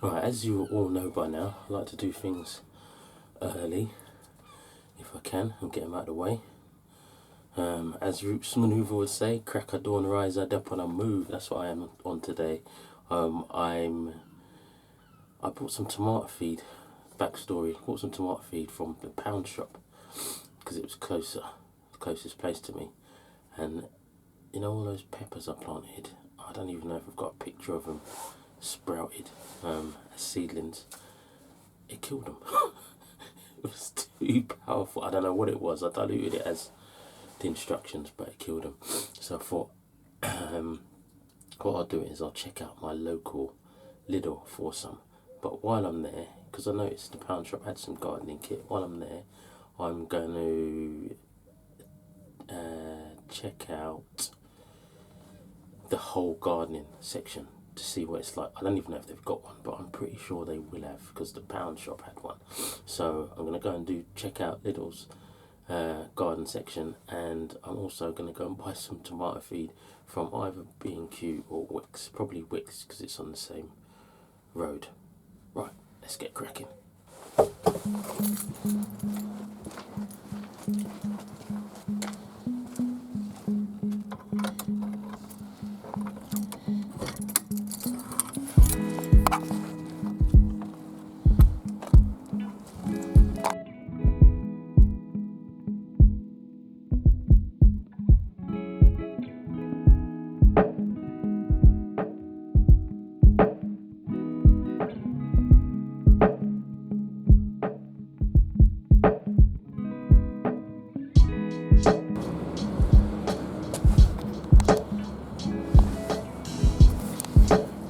Right, as you all know by now, I like to do things early, if I can, and get them out of the way. As Roots Maneuver would say, crack a dawn, rise up and I move. That's what I am on today. I bought some tomato feed. Backstory: bought some tomato feed from the pound shop because it was closer, the closest place to me. And you know all those peppers I planted. I don't even know if I've got a picture of them sprouted as seedlings. It killed them. It was too powerful. I don't know what it was. I diluted it as the instructions, but it killed them. So I thought, what I'll do is I'll check out my local Lidl for some. But while I'm there, because I noticed the pound shop had some gardening kit, while I'm there, I'm going to check out the whole gardening section to see what it's like. I don't even know if they've got one, but I'm pretty sure they will have because the pound shop had one. So I'm going to go and check out Lidl's garden section, and I'm also going to go and buy some tomato feed from either B&Q or Wicks, probably Wicks because it's on the same road. Right, let's get cracking.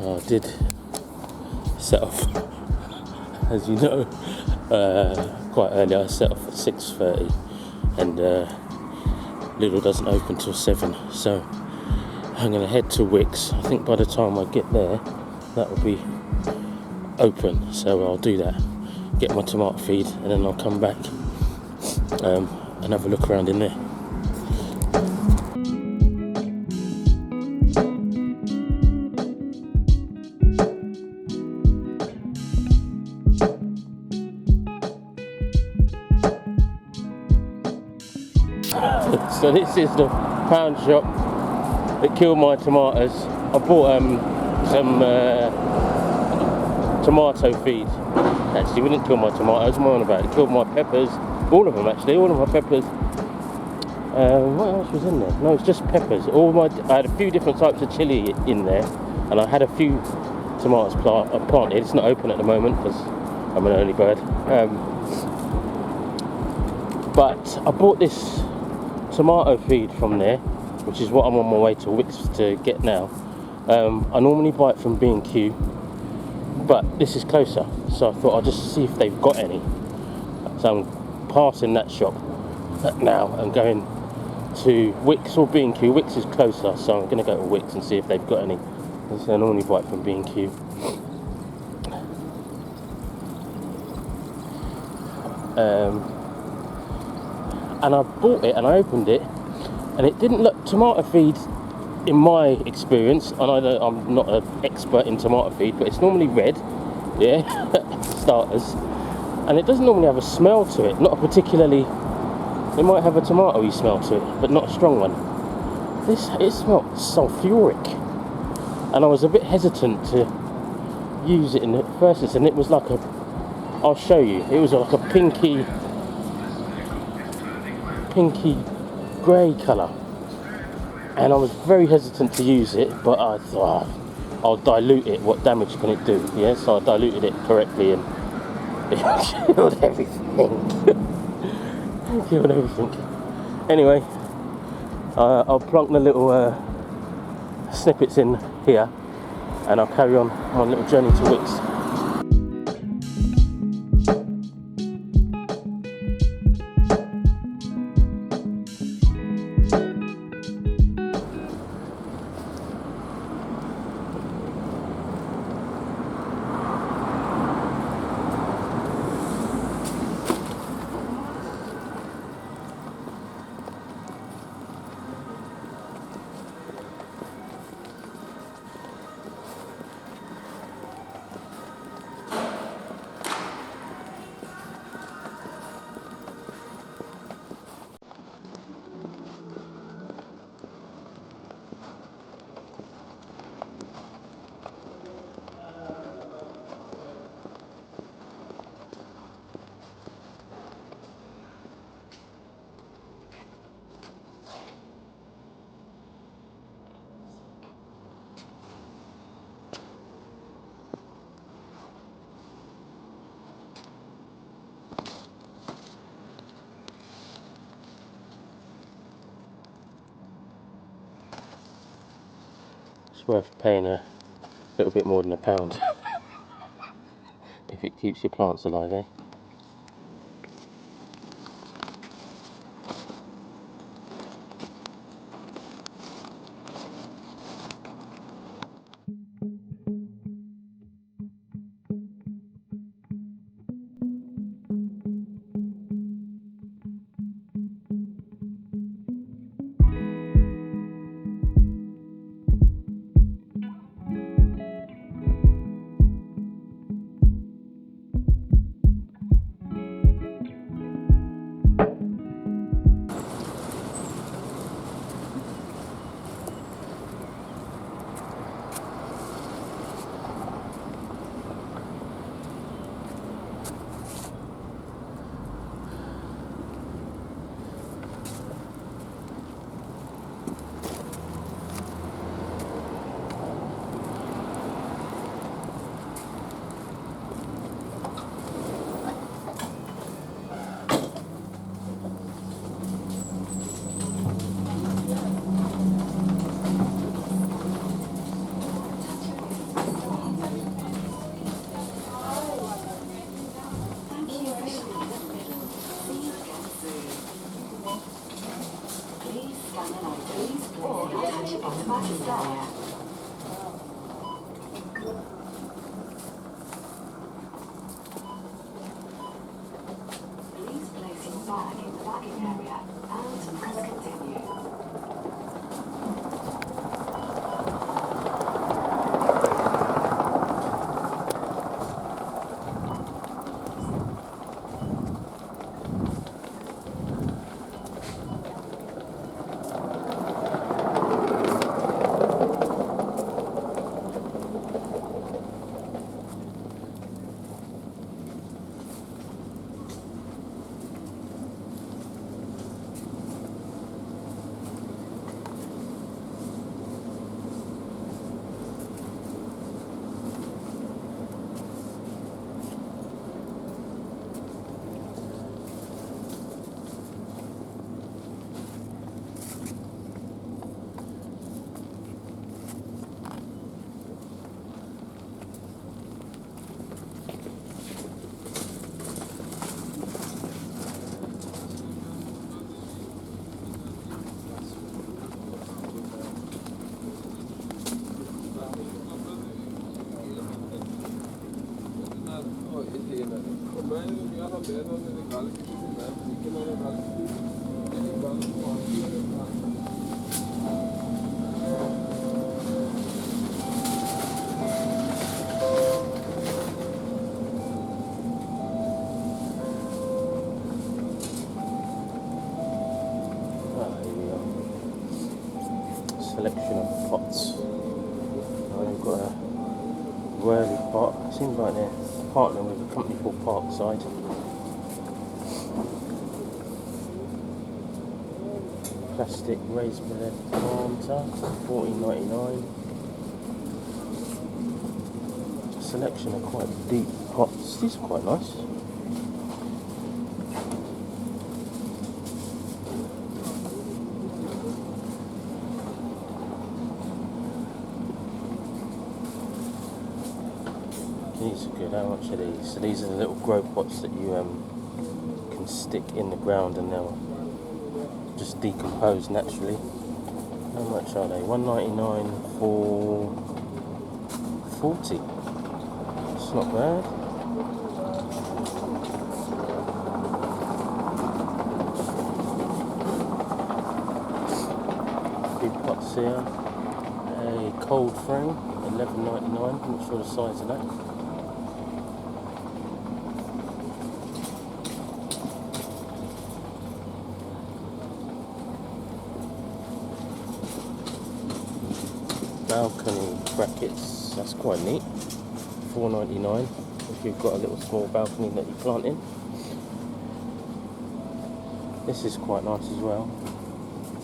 I did set off, as you know, quite early. I set off at 6:30 and Lidl doesn't open till 7, so I'm going to head to Wicks. I think by the time I get there that will be open, so I'll do that, get my tomato feed, and then I'll come back and have a look around in there. So this is the pound shop that killed my tomatoes. I bought some tomato feed. Actually, we didn't kill my tomatoes. What am I on about? It killed my peppers. All of them, actually. All of my peppers. What else was in there? No, it's just peppers. I had a few different types of chilli in there, and I had a few tomatoes planted. It's not open at the moment because I'm an early bird. But I bought this tomato feed from there, which is what I'm on my way to Wicks to get now. I normally buy it from B&Q, but this is closer, so I thought I'll just see if they've got any. So I'm passing that shop now and going to Wicks or B&Q. Wicks is closer, so I'm going to go to Wicks and see if they've got any. So I normally buy it from B&Q. And I bought it and I opened it, and it didn't look tomato feed in my experience. And I'm not an expert in tomato feed, but it's normally red, yeah, starters, and it doesn't normally have a smell to it. Not a particularly. It might have a tomatoey smell to it, but not a strong one. It smelled sulphuric, and I was a bit hesitant to use it in the first instance. And it was like I'll show you. It was like a pinky grey colour, and I was very hesitant to use it, but I thought, I'll dilute it, what damage can it do? Yeah, so I diluted it correctly and it killed everything. It killed everything. Anyway, I'll plonk the little snippets in here and I'll carry on my little journey to Wicks. worth paying a little bit more than £1 if it keeps your plants alive, eh? Selection of pots. I've got a whirly pot. It seems like they're partnering with a company called Parkside. Plastic raised bed planter, $14.99. Selection of quite deep pots. These are quite nice. These are good. How much are these? So these are the little grow pots that you can stick in the ground and they'll just decompose naturally. How much are they? $1.99 for 40. It's not bad. Few pots here. A cold frame, $11.99. Not sure the size of that. Balcony brackets, that's quite neat. $4.99 if you've got a little small balcony that you plant in. This is quite nice as well.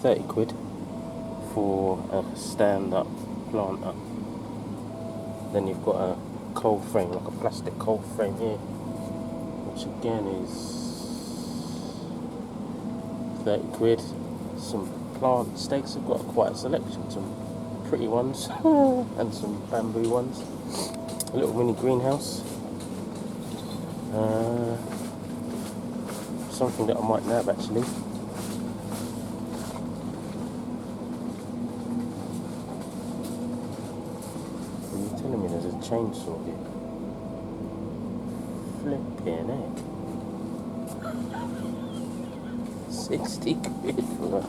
30 quid for a stand-up planter. Then you've got a cold frame, like a plastic cold frame here, which again is 30 quid. Some plant stakes, have got quite a selection, some pretty ones and some bamboo ones. A little mini greenhouse. Something that I might nab actually. Are you telling me there's a chainsaw here? Flipping heck. 60 quid for a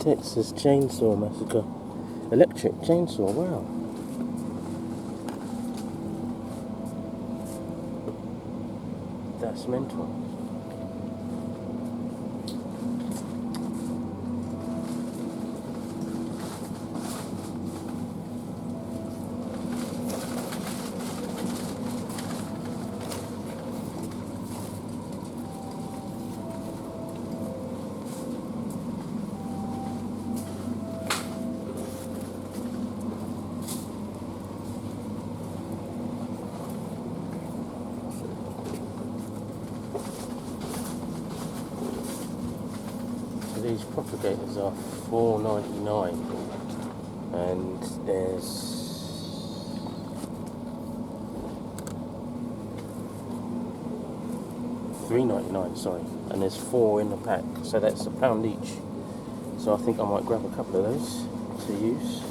Texas Chainsaw Massacre. Electric chainsaw, wow. That's mental. These propagators are $4.99 and there's $3.99, sorry, and there's 4 in the pack, so that's £1 each. So I think I might grab a couple of those to use.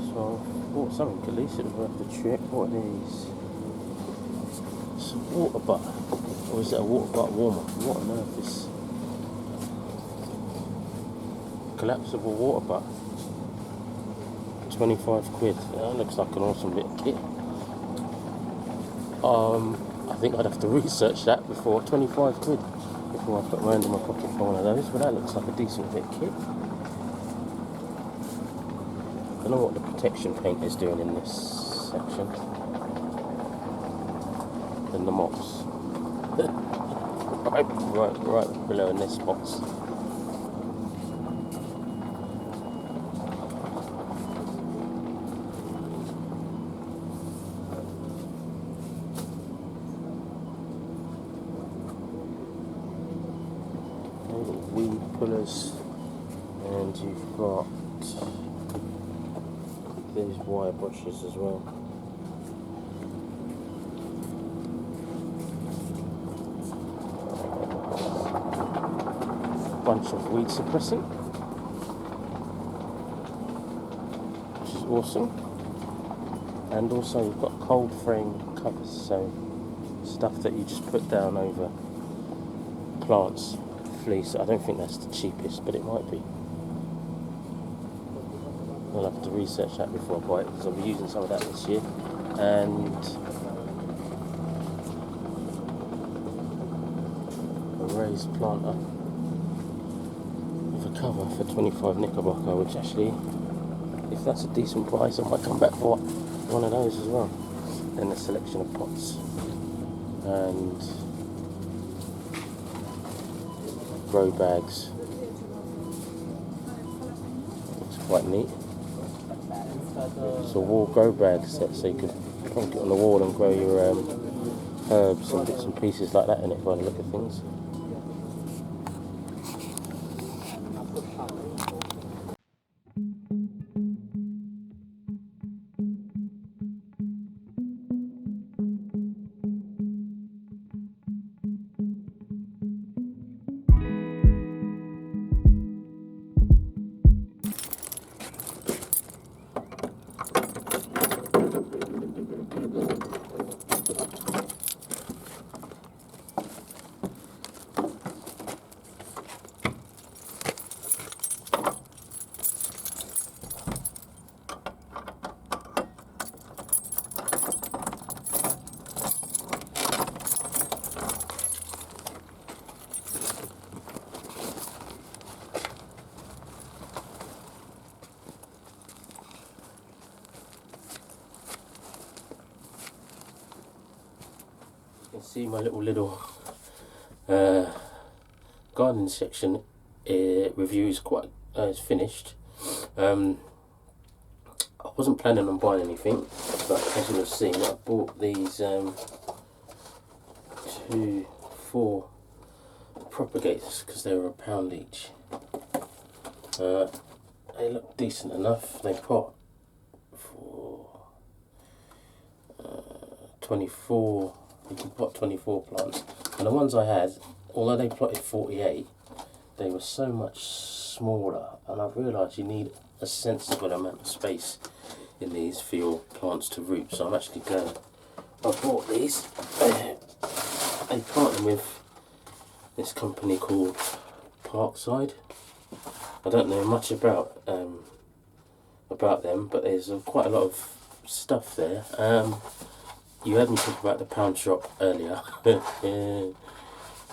So I bought something at least, it was worth the trip. What are these? It's a water butt, or is it a water butt warmer? What on earth is collapsible water butt? 25 quid. That looks like an awesome bit of kit. I think I'd have to research that before 25 quid before I put my hand in my pocket for one of those, but that looks like a decent bit of kit. I don't know what the protection paint is doing in this section. And the mops. right below in their spots. Weed pullers, and you've got these wire brushes as well. Bunch of weed suppressant, which is awesome. And also you've got cold frame covers, so stuff that you just put down over plants. Fleece. I don't think that's the cheapest, but it might be. I'll have to research that before I buy it, because I'll be using some of that this year. And a raised planter with a cover for 25 Knickerbocker, which actually, if that's a decent price, I might come back for one of those as well. Then a selection of pots and grow bags. It's quite neat. It's a wall grow bag set, so you can plonk it on the wall and grow your herbs and bits and pieces like that in it by the look of things. You can see my little garden section review is is finished. I wasn't planning on buying anything, but as you'll have seen, I bought these 4 propagators because they were £1 each. they look decent enough. They pot for 24. You can pot 24 plants, and the ones I had, although they plotted 48, they were so much smaller, and I've realised you need a sensible amount of space in these for your plants to root. So I'm actually going. I bought these. They partnered with this company called Parkside. I don't know much about them, but there's quite a lot of stuff there. You heard me talk about the pound shop earlier,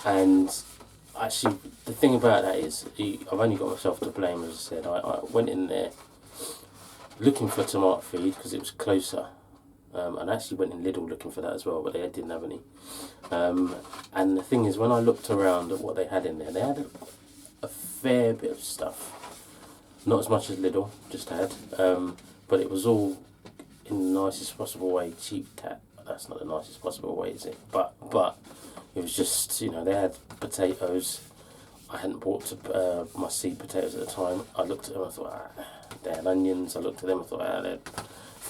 and actually the thing about that is I've only got myself to blame. As I said, I went in there looking for tomato feed because it was closer, and I actually went in Lidl looking for that as well, but they didn't have any. And the thing is, when I looked around at what they had in there, they had a fair bit of stuff. Not as much as Lidl just had, but it was all in the nicest possible way. Cheap tat. That's not the nicest possible way, is it? But it was just, you know, they had potatoes. I hadn't bought my seed potatoes at the time. I looked at them, I thought, they had onions. I looked at them, I thought,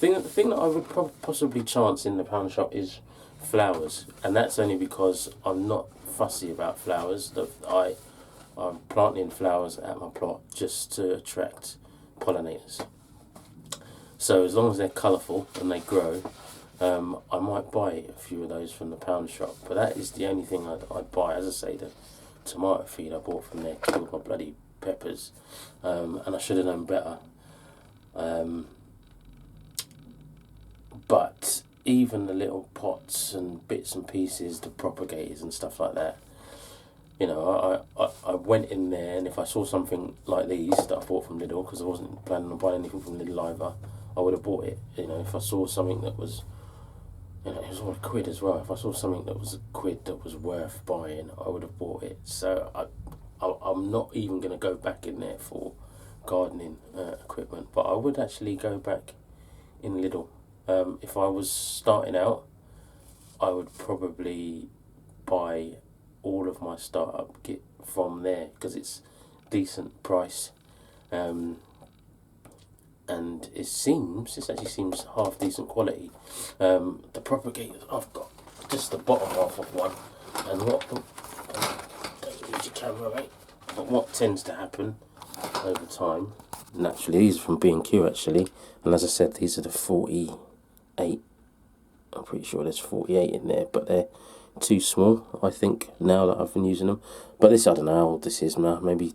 the thing that I would possibly chance in the pound shop is flowers, and that's only because I'm not fussy about flowers. I'm planting flowers at my plot just to attract pollinators. So as long as they're colourful and they grow, I might buy a few of those from the pound shop. But that is the only thing I'd buy. As I say, the tomato feed I bought from there killed my bloody peppers, and I should have known better. But even the little pots and bits and pieces, the propagators and stuff like that, you know, I went in there, and if I saw something like these that I bought from Lidl, because I wasn't planning on buying anything from Lidl either, I would have bought it. You know, if I saw something that was, you know, it was all £1 as well. If I saw something that was £1 that was worth buying, I would have bought it. So I'm not even going to go back in there for gardening equipment, but I would actually go back in Lidl. If I was starting out, I would probably buy all of my startup kit from there because it's decent price, and it actually seems half decent quality. The propagators, I've got just the bottom half of one, and don't use your camera, mate. But what tends to happen over time, naturally, these are from B&Q actually, and as I said, these are the 48. I'm pretty sure there's 48 in there, but they're too small, I think, now that I've been using them. But this, I don't know how old this is now, maybe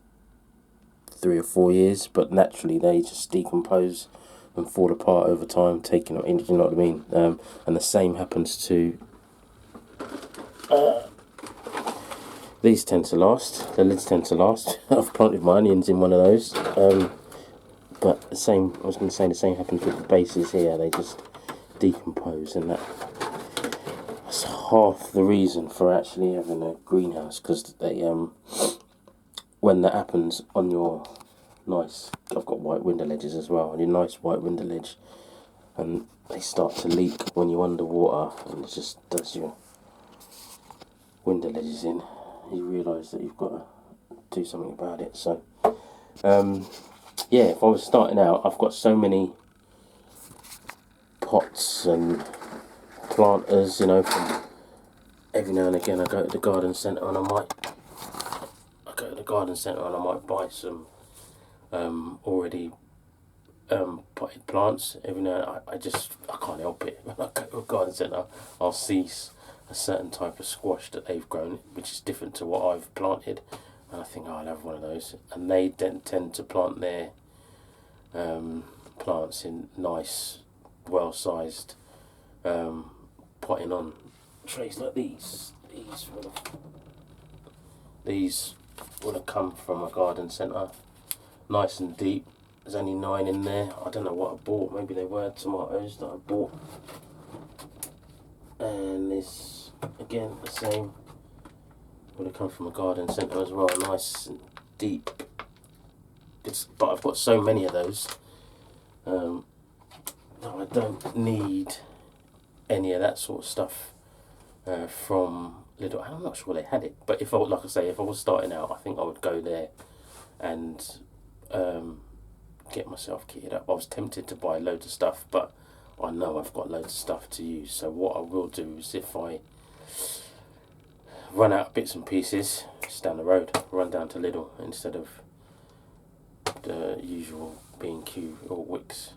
3 or 4 years, but naturally they just decompose and fall apart over time, taking up, you know what I mean? And the same happens to these tend to last, the lids tend to last. I've planted my onions in one of those, but the same, I was going to say the same happens with the bases here, they just decompose, and that's half the reason for actually having a greenhouse, because they when that happens on your nice, I've got white window ledges as well, on your nice white window ledge, and they start to leak when you're underwater, and it just does your window ledges in, you realise that you've got to do something about it. So yeah, if I was starting out, I've got so many pots and planters, you know, from every now and again I go to the garden centre and I might buy some already potted plants. Every now and I can't help it. When I go to a garden centre, I'll see a certain type of squash that they've grown, which is different to what I've planted, and I think, oh, I'll have one of those. And they tend to plant their plants in nice, well-sized potting on trays like these. These would have come from a garden centre, nice and deep. There's only 9 in there. I don't know what I bought. Maybe they were tomatoes that I bought. And this, again, the same. Would have come from a garden centre as well, nice and deep. But I've got so many of those. I don't need any of that sort of stuff from Lidl. I'm not sure they had it, but if I was starting out, I think I would go there and get myself kitted up. I was tempted to buy loads of stuff, but I know I've got loads of stuff to use. So what I will do is, if I run out of bits and pieces, it's down the road, run down to Lidl instead of the usual B&Q or Wicks.